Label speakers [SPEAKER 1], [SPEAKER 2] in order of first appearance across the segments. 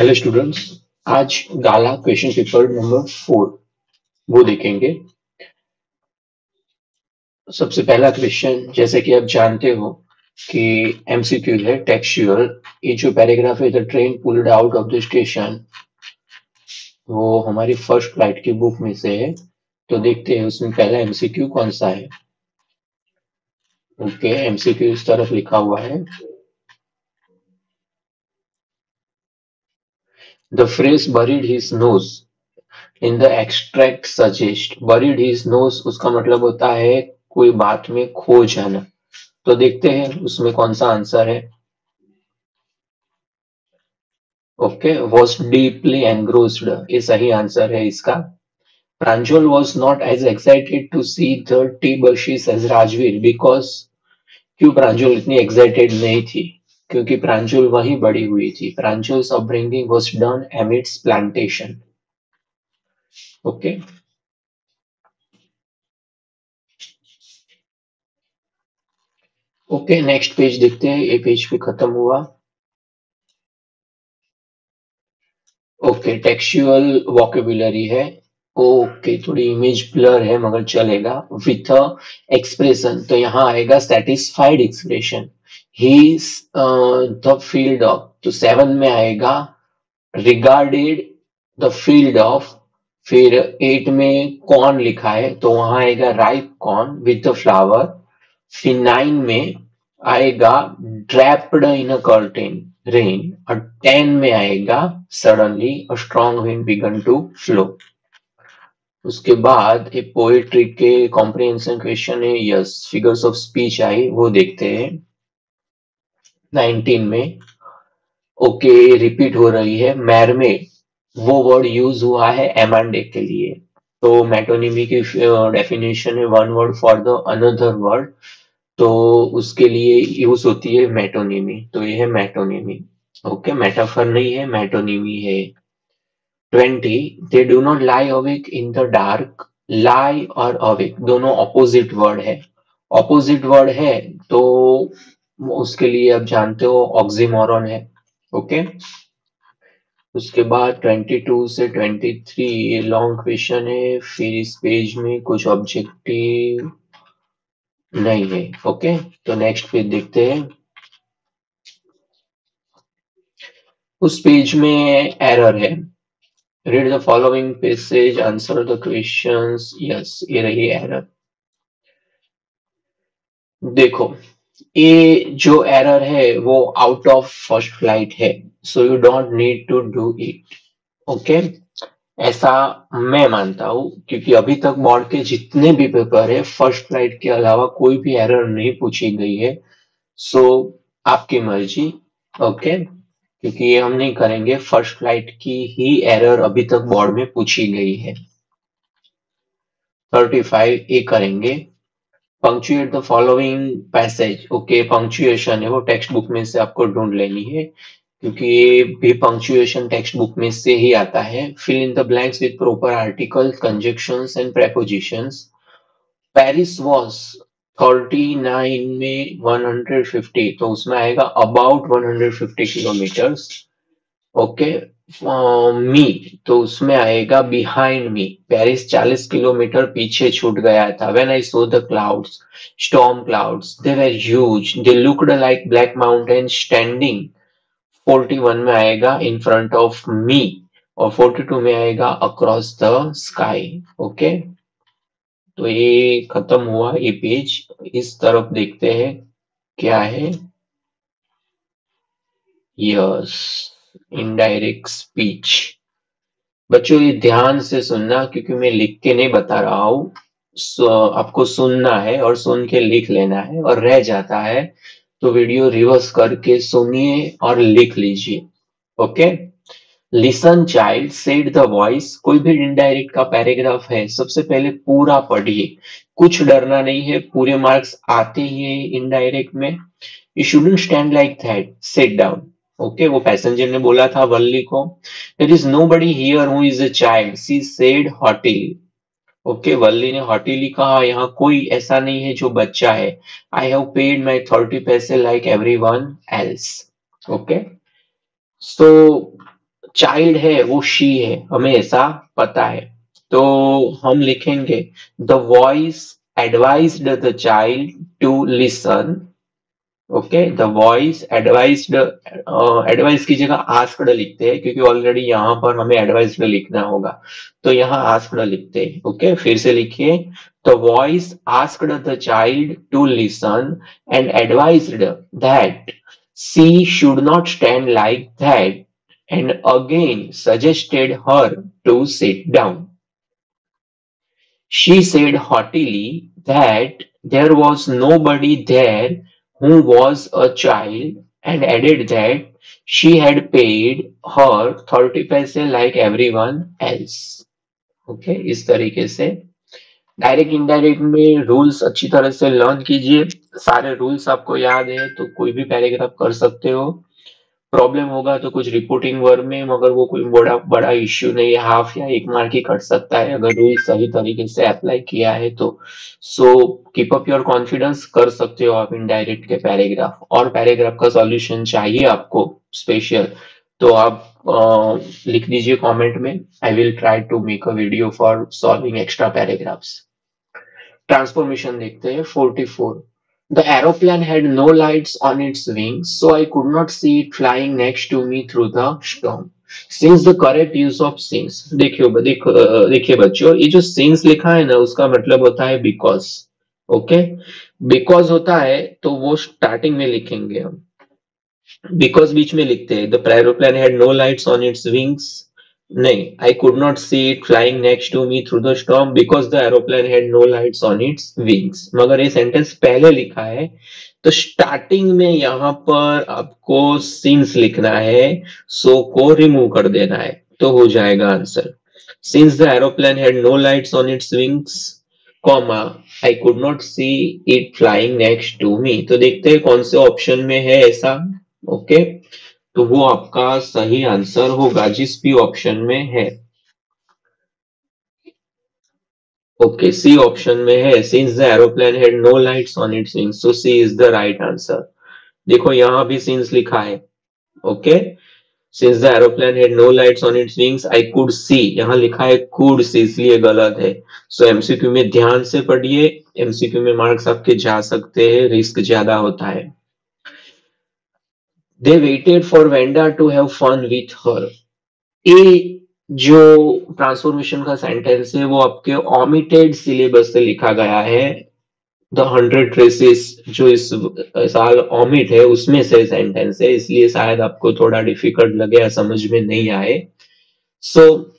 [SPEAKER 1] Hello students, आज गाला question paper number 4 वो देखेंगे। सबसे पहला क्वेश्चन, जैसे कि आप जानते हो कि एमसीक्यू है टेक्सचुअल। ये जो पैराग्राफ है, the train pulled out of the station, वो हमारी फर्स्ट फ्लाइट की बुक में से है। तो देखते हैं उसमें पहला एमसीक्यू कौन सा है। ओके, एमसीक्यू इस तरफ लिखा हुआ है। The phrase buried his nose in the extract suggest, buried his nose उसका मतलब होता है कोई बात में खो जाना। तो देखते हैं उसमें कौन सा आंसर है। ओके, वॉज डीपली एनग्रोस्ड, ये सही आंसर है इसका। Pranjal was not as excited to see the tea bushes as Rajveer because, क्यों प्रांजल इतनी एक्साइटेड नहीं थी? क्योंकि प्रांजल वहीं बड़ी हुई थी। Pranjal's upbringing was done amidst plantation. Okay, okay, next page देखते हैं। ये पेज भी खत्म हुआ। ओके, टेक्सचुअल वोकेबुलरी है। ओके, थोड़ी इमेज ब्लर है मगर चलेगा। विथ अ एक्सप्रेशन, तो यहाँ आएगा satisfied expression. He the field of, तो 7 में आएगा रिगार्डेड द फील्ड ऑफ। फिर 8 में कॉर्न लिखा है तो वहां आएगा ripe corn with the flower. फिर 9 में आएगा draped in a curtain rain. और 10 में आएगा suddenly a strong wind began to flow. उसके बाद एक पोएट्री के कॉम्प्रिहेंशन क्वेश्चन है। Yes, figures of speech I, वो देखते हैं 19 में। ओके, रिपीट हो रही है मैरमेड, वो वर्ड यूज हुआ है एमांडे के लिए। तो मेटोनिमी की डेफिनेशन है one word for the another word, तो उसके लिए यूज होती है मेटोनिमी। तो ये है मेटोनिमी। ओके, मेटाफर नहीं है, मेटोनिमी है। 20, they do not lie awake in the dark. Lie और अवेक दोनों ऑपोजिट वर्ड है। ऑपोजिट वर्ड है तो उसके लिए आप जानते हो ऑक्सीमोरन है। ओके, उसके बाद 22 से 23 ये लॉन्ग क्वेश्चन है। फिर इस पेज में कुछ ऑब्जेक्टिव नहीं है। ओके, तो नेक्स्ट पेज देखते हैं। उस पेज में एरर है। Read the following passage, answer the questions. Yes, ये रही एरर। देखो, ये जो एरर है वो आउट ऑफ फर्स्ट फ्लाइट है, so you don't need to do it. Okay, ऐसा मैं मानता हूं क्योंकि अभी तक बोर्ड के जितने भी पेपर है फर्स्ट फ्लाइट के अलावा कोई भी एरर नहीं पूछी गई है। सो आपकी मर्जी। ओके, क्योंकि ये हम नहीं करेंगे, फर्स्ट फ्लाइट की ही एरर अभी तक बोर्ड में पूछी गई है। 35 ये करेंगे। Punctuate the following passage. Okay, punctuation है वो टेक्स्ट बुक में से आपको ढूंढ लेनी है क्योंकि ये भी पंक्चुएशन टेक्स्ट बुक में से ही आता है। Fill in the blanks with proper articles, conjunctions and prepositions. Paris was 39 में 150, तो उसमें आएगा अबाउट 150 किलोमीटर्स। ओके, मी, तो उसमें आएगा बिहाइंड मी। पेरिस 40 किलोमीटर पीछे छूट गया था। When I so the clouds, storm clouds, they were huge, they looked like black mountain standing. 41 में आएगा इन फ्रंट ऑफ मी। और 42 में आएगा अक्रॉस द स्काई। ओके, तो ये खत्म हुआ ये पेज। इस तरफ देखते हैं क्या है। Yes, indirect speech. बच्चों ये ध्यान से सुनना क्योंकि मैं लिख के नहीं बता रहा हूँ। आपको सुनना है और सुन के लिख लेना है, और रह जाता है तो वीडियो रिवर्स करके सुनिए और लिख लीजिए। Okay, listen child said the voice, कोई भी इनडायरेक्ट का पैराग्राफ है सबसे पहले पूरा पढ़िए। कुछ डरना नहीं है, पूरे मार्क्स आते ही है इनडायरेक्ट में। You shouldn't stand like that, sit down. Okay, वो पैसेंजर ने बोला था वल्ली को। There is nobody here who is a child, she said hotly. Okay, Valli ने हॉटिली कहा, यहाँ कोई ऐसा नहीं है जो बच्चा है। आई हैव पेड माई 30 पैसे लाइक एवरीवन एल्स। ओके, सो चाइल्ड है वो शी है, हमें ऐसा पता है। तो हम लिखेंगे the voice advised the child to listen. Okay, the voice advised, advice की जगह आस्क्ड लिखते हैं क्योंकि ऑलरेडी यहाँ पर हमें एडवाइज्ड लिखना होगा, तो यहाँ आस्क्ड लिखते हैं। ओके, फिर से लिखिए, the voice asked the child to listen and advised that she should not stand like that and again suggested her to sit down. She said haughtily that there was nobody there who was a child and added that she had paid her 30 पैसे like everyone else. Okay, इस तरीके से direct indirect में rules अच्छी तरह से learn कीजिए। सारे रूल्स आपको याद है तो कोई भी पैराग्राफ कर सकते हो। प्रॉब्लम होगा तो कुछ रिपोर्टिंग वर्क में, मगर वो कोई बड़ा बड़ा इश्यू नहीं है, हाफ या 1 मार्क ही कट सकता है अगर रूल सही तरीके से अप्लाई किया है तो। So keep up your confidence, कर सकते हो आप इनडायरेक्ट के पैराग्राफ। और पैराग्राफ का सॉल्यूशन चाहिए आपको स्पेशल तो आप लिख दीजिए कमेंट में, I will try to make a video for solving extra paragraphs. Transformation देखते हैं 44। The aeroplane had no lights on its wings, so I could not see it flying next to me through the storm. Since the correct use of since, देखिए बच्चों, ये जो since लिखा है ना उसका मतलब होता है because। ओके, because होता है तो वो स्टार्टिंग में लिखेंगे हम, because बीच में लिखते हैं। The aeroplane had no lights on its wings, नहीं, I could not see it flying next to me through the storm because the aeroplane had no lights on its wings। मगर ये sentence पहले लिखा है तो स्टार्टिंग में यहाँ पर आपको since लिखना है, so को रिमूव कर देना है तो हो जाएगा answer. Since the aeroplane had no lights on its wings, comma, I could not see it flying next to me। तो देखते हैं कौन से ऑप्शन में है ऐसा। ओके, तो वो आपका सही आंसर होगा जिस भी ऑप्शन में है। ओके, सी ऑप्शन में है, since the aeroplane had no lights on its wings, so C is the right answer. देखो यहां भी सिंस लिखा है। Okay, since the aeroplane had no lights on its wings I could see, यहां लिखा है कुड सी, इसलिए गलत है। सो एमसीक्यू में ध्यान से पढ़िए, एमसीक्यू में मार्क्स आपके जा सकते हैं, रिस्क ज्यादा होता है। They waited for Wenda to have fun with her. ये जो ट्रांसफॉर्मेशन का सेंटेंस है वो आपके ओमिटेड सिलेबस से लिखा गया है। द 100 ट्रेसेस जो इस साल ओमिट है उसमें से सेंटेंस है, इसलिए शायद आपको थोड़ा डिफिकल्ट लगे या समझ में नहीं आए। सो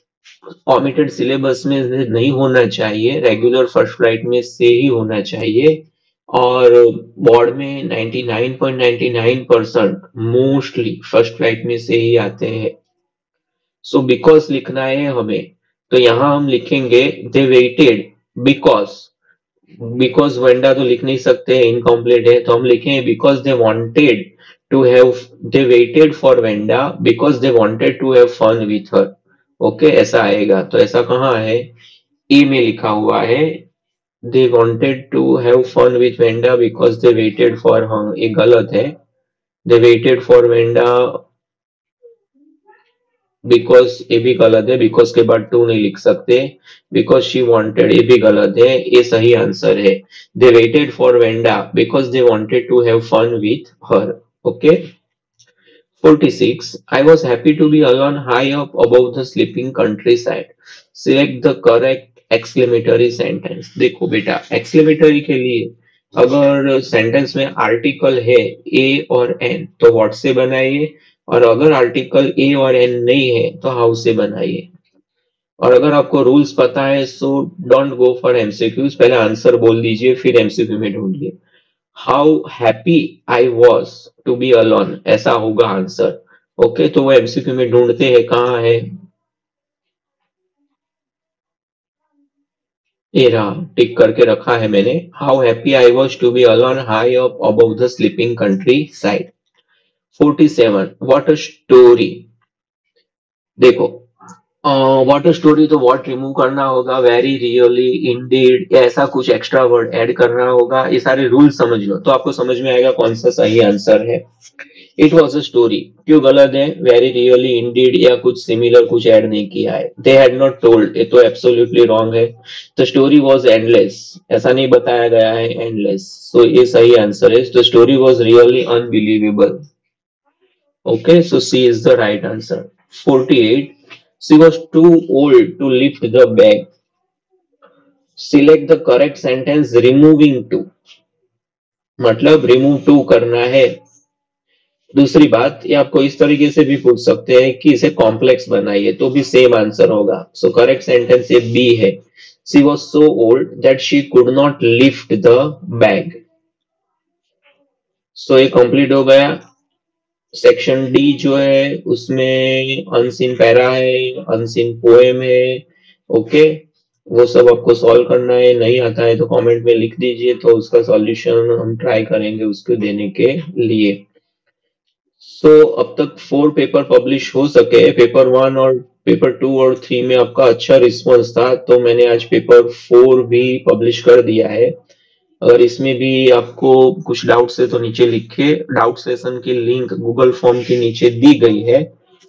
[SPEAKER 1] ओमिटेड सिलेबस में नहीं होना चाहिए, रेगुलर फर्स्ट फ्लाइट में से ही होना चाहिए। और बोर्ड में 99.99% मोस्टली फर्स्ट फ्लाइट में से ही आते हैं। सो बिकॉज लिखना है हमें, तो यहां हम लिखेंगे they waited because. Because Wenda तो लिख नहीं सकते, इनकम्प्लीट है, तो हम लिखेंगे because they wanted to have, they waited for Wenda because they wanted to have fun with her. Okay, ऐसा आएगा। तो ऐसा कहाँ है, ई में लिखा हुआ है, they wanted to have fun with Wenda because they waited for her, ये गलत है। They waited for Wenda because, ये भी गलत है, बिकॉज के बाद टू नहीं लिख सकते। बिकॉज शी वांटेड, ये भी गलत है, ये सही आंसर है। They waited for Wenda because they wanted to have fun with her. Okay, 46 I was happy to be alone high up above the sleeping countryside. Select the correct exclamatory sentence। देखो बेटा, exclamatory के लिए अगर sentence में article है ए और N तो what से बनाइए, और अगर आर्टिकल ए और एन नहीं है तो हाउ से बनाइए। और अगर आपको रूल्स पता है so don't go for MCQs, पहले आंसर बोल दीजिए फिर एमसीक्यू में ढूंढिए। How happy I was to be alone, ऐसा होगा आंसर। ओके, तो वो एमसीक्यू में ढूंढते हैं कहाँ है, ये रहा, टिक करके रखा है मैंने। How happy I was to be alone high up above the sleeping countryside. 47 what a story. देखो व्हाट अ स्टोरी, तो व्हाट रिमूव करना होगा, वेरी, रियली, इंडीड, ऐसा कुछ एक्स्ट्रा वर्ड ऐड करना होगा। ये सारे रूल समझ लो तो आपको समझ में आएगा कौन सा सही आंसर है। It was a story. क्यों गलत है? वेरी रियली इंडीड या कुछ सिमिलर कुछ ऐड नहीं किया है। दे हैड नॉट टोल्ड, ये तो एब्सोल्युटली रॉन्ग है। द स्टोरी वॉज एंडलेस, ऐसा नहीं बताया गया है एंडलेस। सो ये सही आंसर है। The story was really unbelievable. Okay, so C is the right answer. 48. She was too old to lift the bag. Select the correct sentence removing to. मतलब remove to करना है। दूसरी बात, ये आपको इस तरीके से भी पूछ सकते हैं कि इसे कॉम्प्लेक्स बनाइए, तो भी सेम आंसर होगा। सो करेक्ट सेंटेंस ये बी है। She was so old that she could not lift the bag. सो ये कंप्लीट हो गया। सेक्शन डी जो है उसमें अनसीन पैरा है, अनसीन पोएम है। ओके, वो सब आपको सॉल्व करना है। नहीं आता है तो कमेंट में लिख दीजिए, तो उसका सॉल्यूशन हम ट्राई करेंगे उसको देने के लिए। सो अब तक 4 पेपर पब्लिश हो सके। पेपर 1 और पेपर 2 और 3 में आपका अच्छा रिस्पॉन्स था, तो मैंने आज पेपर 4 भी पब्लिश कर दिया है। अगर इसमें भी आपको कुछ डाउट्स है तो नीचे लिखिए। डाउट सेशन की लिंक गूगल फॉर्म के नीचे दी गई है,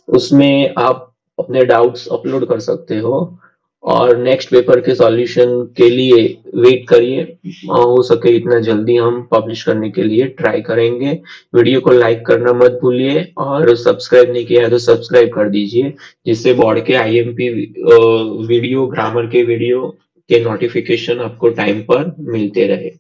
[SPEAKER 1] उसमें आप अपने डाउट्स अपलोड कर सकते हो। और नेक्स्ट पेपर के सॉल्यूशन के लिए वेट करिए। हो सके इतना जल्दी हम पब्लिश करने के लिए ट्राई करेंगे। वीडियो को लाइक करना मत भूलिए, और सब्सक्राइब नहीं किया है तो सब्सक्राइब कर दीजिए, जिससे बोर्ड के आईएमपी वीडियो, ग्रामर के वीडियो के नोटिफिकेशन आपको टाइम पर मिलते रहे।